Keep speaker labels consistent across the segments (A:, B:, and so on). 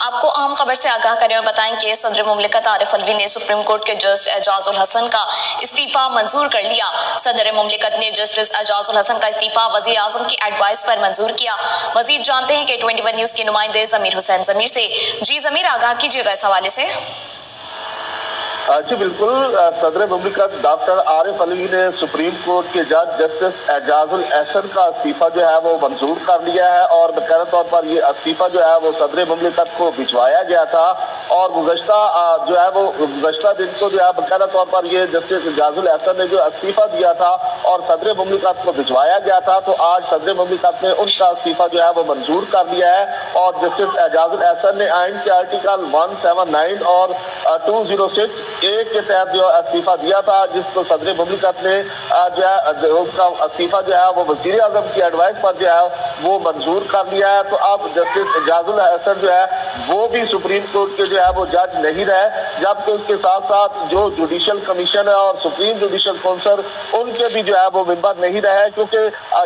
A: आपको अहम खबर से आगाह करें और बताएं कि सदर मुमलिकत आरिफ अलवी ने सुप्रीम कोर्ट के जज एजाजुल हसन का इस्तीफा मंजूर कर लिया। सदर मुमलिकत ने जस्टिस एजाजुल हसन का इस्तीफा वज़ीर आज़म की एडवाइस पर मंजूर किया। मजीद जानते हैं कि 21 न्यूज के नुमाइंदे जमीर हुसैन जमीर से। जी जमीर, आगाह कीजिएगा इस हवाले से।
B: जी बिल्कुल, सदर मुमलिकत डॉक्टर आरिफ अलवी ने सुप्रीम कोर्ट के जज जस्टिस एजाजुल हसन का इस्तीफा जो है वो मंजूर कर लिया है और बकायदा तौर पर ये इस्तीफा जो है वो सदर मुमलिकत को भिजवाया गया था और गुज़श्ता जो है वो गुज़श्ता दिन को जो है बकायदा तौर पर ये जस्टिस एजाजुल हसन ने जो इस्तीफा दिया था और सदर मुमलिकत को भिजवाया गया था, तो आज सदर मुमलिकत ने उनका इस्तीफा जो है वो मंजूर कर लिया है और जस्टिस एजाजुल हसन ने आइन के आर्टिकल 179 और 206 एक के तहत जो इस्तीफा दिया था, जिसको सदर मुमलिकत ने जो है उसका इस्तीफा जो है वो वज़ीर आज़म की एडवाइस पर जो है वो मंजूर कर लिया है। तो अब जस्टिस एजाजुल हसन जो है वो भी सुप्रीम कोर्ट के जो है वो जज नहीं रहे, जबकि उसके साथ साथ जो जुडिशल कमीशन है और सुप्रीम जुडिशल काउंसिल उनके भी जो है वो मेंबर नहीं रहे, क्योंकि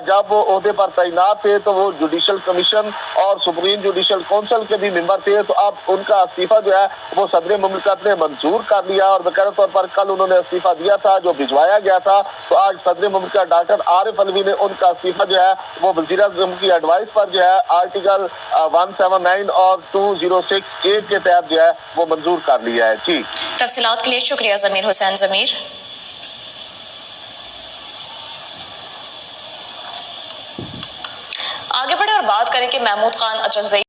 B: जब वो ओहदे पर तैनात थे तो वो जुडिशल कमीशन और सुप्रीम जुडिशल काउंसिल के भी मेंबर थे। तो अब उनका इस्तीफा जो है वो सदर मुमलिकत ने मंजूर कर लिया और बकायदा तौर पर कल उन्होंने इस्तीफा दिया था जो भिजवाया गया था। तो आज सदर मुमलिकत डॉक्टर आरिफ अलवी ने उनका इस्तीफा जो है वो वज़ीर आज़म की एडवाइस पर जो है आर्टिकल 179 और 206 एक के तहत जो है वो मंजूर कर लिया है। जी,
A: तफसीलात के लिए शुक्रिया जमीर हुसैन जमीर। आगे बढ़े और बात करें कि महमूद खान अचकज़ई